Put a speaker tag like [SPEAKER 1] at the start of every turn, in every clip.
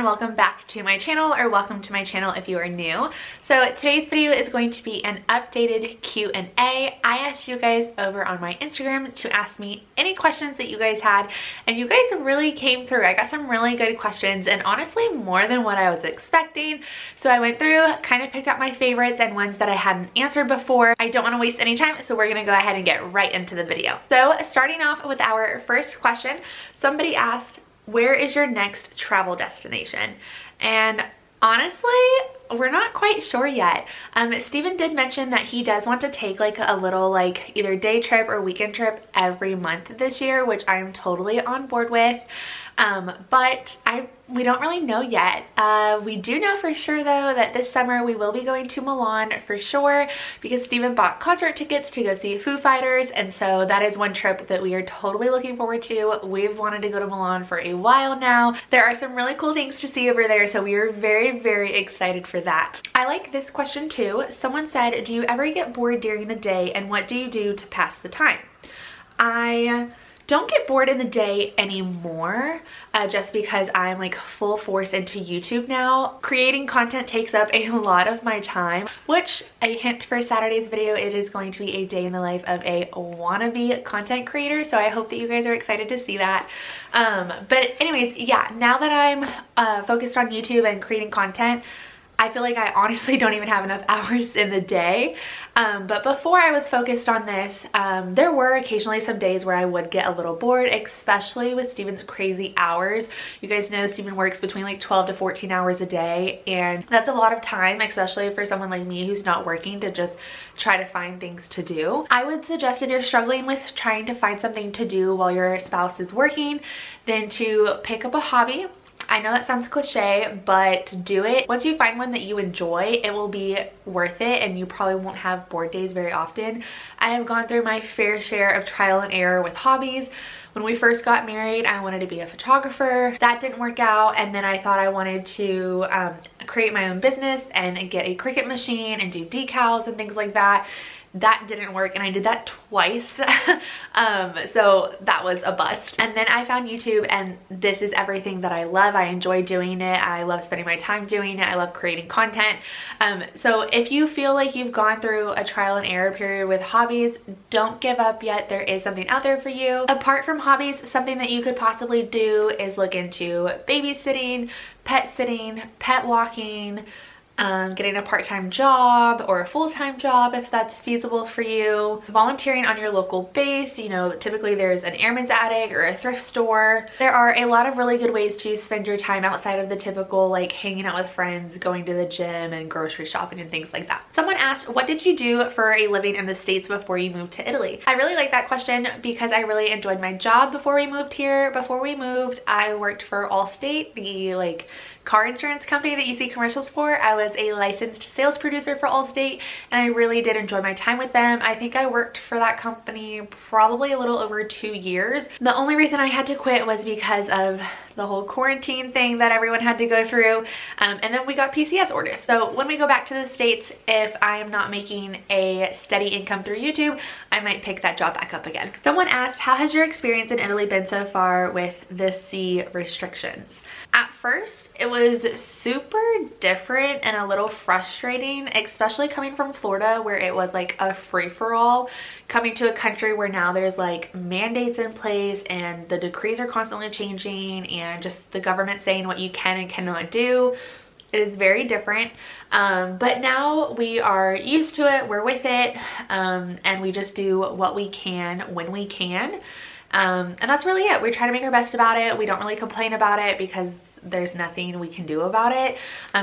[SPEAKER 1] and welcome back to my channel, or welcome to my channel if you are new. So today's video is going to be an updated Q&A. I asked you guys over on my Instagram to ask me any questions that you guys had, and you guys really came through. I got some really good questions, and honestly more than what I was expecting. So I went through, kind of picked out my favorites and ones that I hadn't answered before. I don't want to waste any time, so we're gonna go ahead and get right into the video. So starting off with our first question, somebody asked, where is your next travel destination? And honestly, we're not quite sure yet. Steven did mention that he does want to take like a little either day trip or weekend trip every month this year, which I'm totally on board with. But we don't really know yet. We do know for sure though that this summer we will be going to Milan for sure, because Steven bought concert tickets to go see Foo Fighters, and so that is one trip that we are totally looking forward to. We've wanted to go to Milan for a while now. There are some really cool things to see over there, so we are very, very excited for that. I like this question too. Someone said, do you ever get bored during the day, and what do you do to pass the time? I don't get bored in the day anymore, just because I'm like full force into YouTube now. Creating content takes up a lot of my time, which, a hint for Saturday's video, it is going to be a day in the life of a wannabe content creator, so I hope that you guys are excited to see that. But anyways, yeah, now that I'm focused on YouTube and creating content, I feel like I honestly don't even have enough hours in the day. But before I was focused on this, there were occasionally some days where I would get a little bored, especially with Steven's crazy hours. You guys know Steven works between like 12 to 14 hours a day, and that's a lot of time, especially for someone like me who's not working, to just try to find things to do. I would suggest, if you're struggling with trying to find something to do while your spouse is working, then to pick up a hobby. I know that sounds cliche, but do it. Once you find one that you enjoy, it will be worth it, and you probably won't have bored days very often. I have gone through my fair share of trial and error with hobbies. When we first got married, I wanted to be a photographer. That didn't work out, and then I thought I wanted to create my own business and get a Cricut machine and do decals and things like that. That didn't work, and I did that twice. So that was a bust. And then I found YouTube, and this is everything that I love. I enjoy doing it. I love spending my time doing it. I love creating content. So if you feel like you've gone through a trial and error period with hobbies, don't give up yet. There is something out there for you. Apart from hobbies, something that you could possibly do is look into babysitting, pet sitting, pet walking, getting a part-time job or a full-time job if that's feasible for you, volunteering on your local base. You know, typically there's an airman's attic or a thrift store. There are a lot of really good ways to spend your time outside of the typical like hanging out with friends, going to the gym, and grocery shopping and things like that. Someone asked, what did you do for a living in the States before you moved to Italy? I really like that question because I really enjoyed my job before we moved here. Before we moved, I worked for Allstate, the car insurance company that you see commercials for. I was a licensed sales producer for Allstate, and I really did enjoy my time with them. I think I worked for that company probably a little over 2 years. The only reason I had to quit was because of the whole quarantine thing that everyone had to go through, and then we got PCS orders. So when we go back to the States, if I am not making a steady income through YouTube, I might pick that job back up again. Someone asked, how has your experience in Italy been so far with the sea restrictions? At first, it was super different and a little frustrating, especially coming from Florida, where it was like a free-for-all, coming to a country where now there's like mandates in place and the decrees are constantly changing, and just the government saying what you can and cannot do. It is very different, but now we are used to it, we're with it, and we just do what we can when we can. And that's really it. We try to make our best about it. We don't really complain about it because there's nothing we can do about it.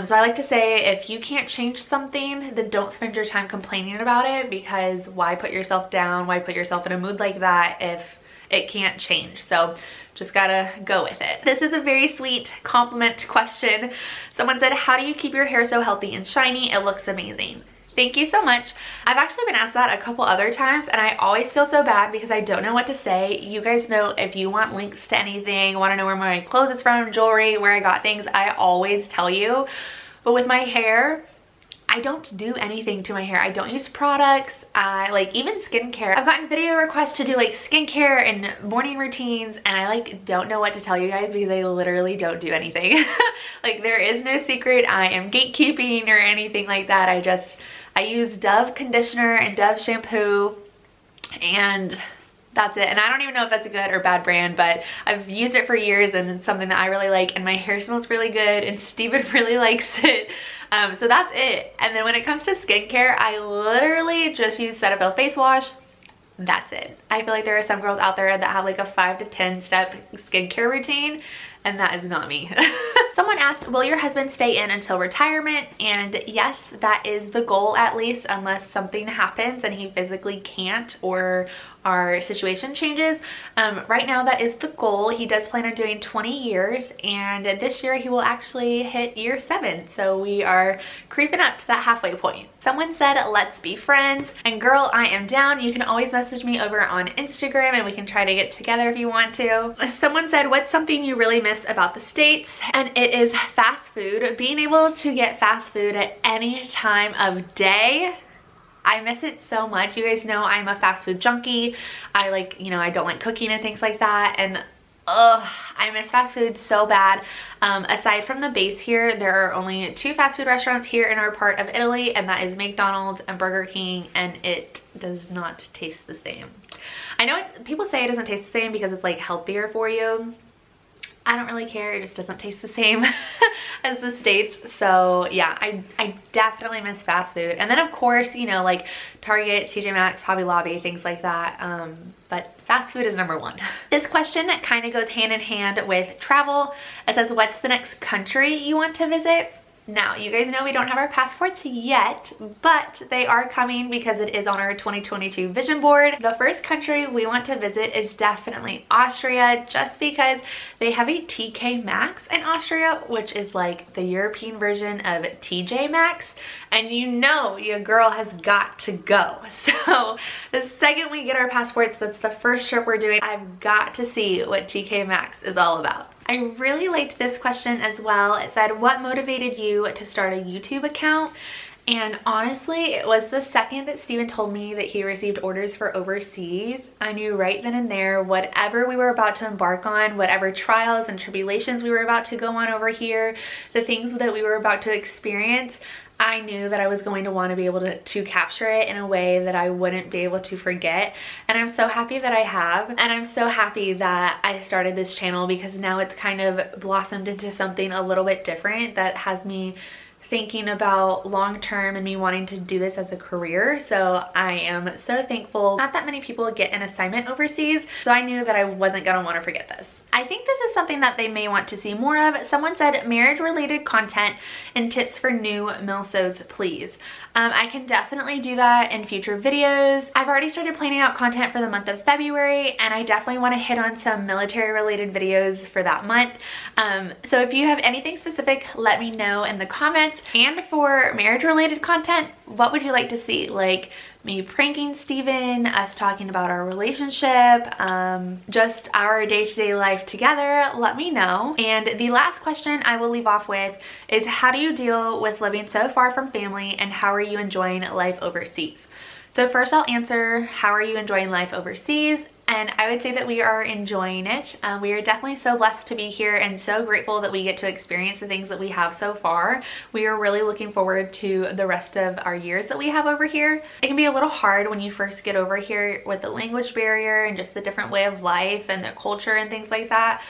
[SPEAKER 1] So I like to say, if you can't change something, then don't spend your time complaining about it, because why put yourself down? Why put yourself in a mood like that if it can't change? So just gotta go with it. This is a very sweet compliment question. Someone said, how do you keep your hair so healthy and shiny? It looks amazing. Thank you so much. I've actually been asked that a couple other times, and I always feel so bad because I don't know what to say. You guys know, if you want links to anything, want to know where my clothes is from, jewelry, where I got things, I always tell you. But with my hair, I don't do anything to my hair. I don't use products. I like even skincare. I've gotten video requests to do like skincare and morning routines, and I like don't know what to tell you guys because I literally don't do anything. Like there is no secret I am gatekeeping or anything like that. I use Dove conditioner and Dove shampoo, and that's it. And I don't even know if that's a good or bad brand, but I've used it for years and it's something that I really like, and my hair smells really good and Steven really likes it. So that's it. And then when it comes to skincare, I literally just use Cetaphil face wash. That's it. I feel like there are some girls out there that have like a 5 to 10 step skincare routine, and that is not me. Someone asked, will your husband stay in until retirement? And yes, that is the goal, at least, unless something happens and he physically can't or our situation changes. Right now that is the goal. He does plan on doing 20 years, and this year he will actually hit year 7. So we are creeping up to that halfway point. Someone said, let's be friends. And girl, I am down. You can always message me over on Instagram and we can try to get together if you want to. Someone said, what's something you really miss about the States? And it is fast food. Being able to get fast food at any time of day. I miss it so much. You guys know I'm a fast food junkie. I like, you know, I don't like cooking and things like that. And I miss fast food so bad. Aside from the base here, there are only 2 fast food restaurants here in our part of Italy, and that is McDonald's and Burger King, and it does not taste the same. I know people say it doesn't taste the same because it's like healthier for you. I don't really care. It just doesn't taste the same as the States. So yeah, I definitely miss fast food. And then of course, you know, like Target, TJ Maxx, Hobby Lobby, things like that. But fast food is number 1. This question kind of goes hand in hand with travel. It says, what's the next country you want to visit? Now, you guys know we don't have our passports yet, but they are coming because it is on our 2022 vision board. The first country we want to visit is definitely Austria, just because they have a TK Maxx in Austria, which is like the European version of TJ Maxx. And you know your girl has got to go. So the second we get our passports, that's the first trip we're doing. I've got to see what TK Maxx is all about. I really liked this question as well. It said, what motivated you to start a YouTube account? And honestly, it was the second that Steven told me that he received orders for overseas. I knew right then and there, whatever we were about to embark on, whatever trials and tribulations we were about to go on over here, the things that we were about to experience, I knew that I was going to want to be able to capture it in a way that I wouldn't be able to forget. And I'm so happy that I have. And I'm so happy that I started this channel, because now it's kind of blossomed into something a little bit different that has me thinking about long term and me wanting to do this as a career. So I am so thankful. Not that many people get an assignment overseas, so I knew that I wasn't gonna want to forget this. I think this is something that they may want to see more of. Someone said marriage-related content and tips for new milsos, please. I can definitely do that in future videos. I've already started planning out content for the month of February, and I definitely want to hit on some military-related videos for that month. So if you have anything specific, let me know in the comments. And for marriage-related content, what would you like to see? Like me pranking Steven, us talking about our relationship, just our day-to-day life together, let me know. And the last question I will leave off with is, how do you deal with living so far from family, and how are you enjoying life overseas? So first I'll answer, how are you enjoying life overseas? And I would say that we are enjoying it. We are definitely so blessed to be here and so grateful that we get to experience the things that we have so far. We are really looking forward to the rest of our years that we have over here. It can be a little hard when you first get over here with the language barrier and just the different way of life and the culture and things like that.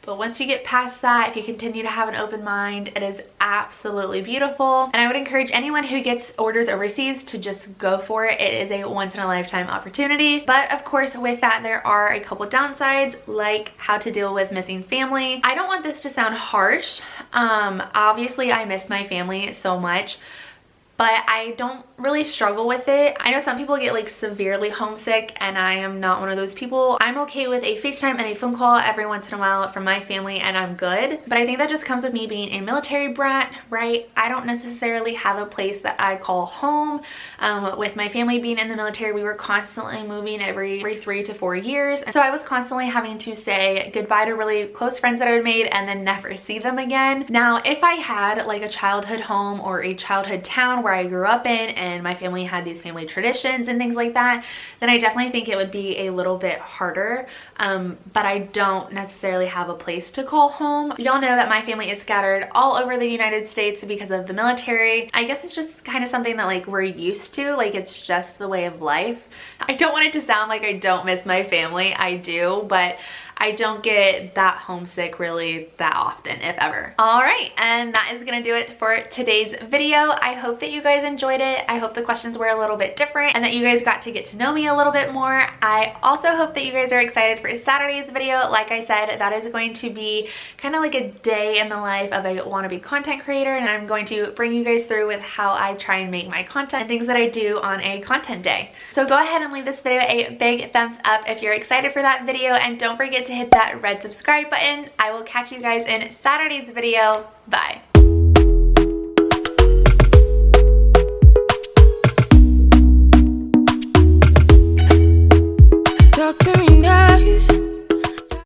[SPEAKER 1] But once you get past that, if you continue to have an open mind, it is absolutely beautiful. And I would encourage anyone who gets orders overseas to just go for it. It is a once-in-a-lifetime opportunity. But of course, with that, there are a couple downsides, like how to deal with missing family. I don't want this to sound harsh. Obviously, I miss my family so much, but I don't really struggle with it. I know some people get like severely homesick, and I am not one of those people. I'm okay with a FaceTime and a phone call every once in a while from my family, and I'm good. But I think that just comes with me being a military brat, right? I don't necessarily have a place that I call home. With my family being in the military, we were constantly moving every 3 to 4 years. And so I was constantly having to say goodbye to really close friends that I had made and then never see them again. Now, if I had like a childhood home or a childhood town where where I grew up in and my family had these family traditions and things like that, then I definitely think it would be a little bit harder. But I don't necessarily have a place to call home. Y'all know that my family is scattered all over the United States because of the military. I guess it's just kind of something that like we're used to, like it's just the way of life. I don't want it to sound like I don't miss my family. I do, but I don't get that homesick really that often, if ever. All right, and that is gonna do it for today's video. I hope that you guys enjoyed it. I hope the questions were a little bit different and that you guys got to get to know me a little bit more. I also hope that you guys are excited for Saturday's video. Like I said, that is going to be kind of like a day in the life of a wannabe content creator, and I'm going to bring you guys through with how I try and make my content and things that I do on a content day. So go ahead and leave this video a big thumbs up if you're excited for that video, and don't forget to hit that red subscribe button. I will catch you guys in Saturday's video. Bye.
[SPEAKER 2] Talk to me.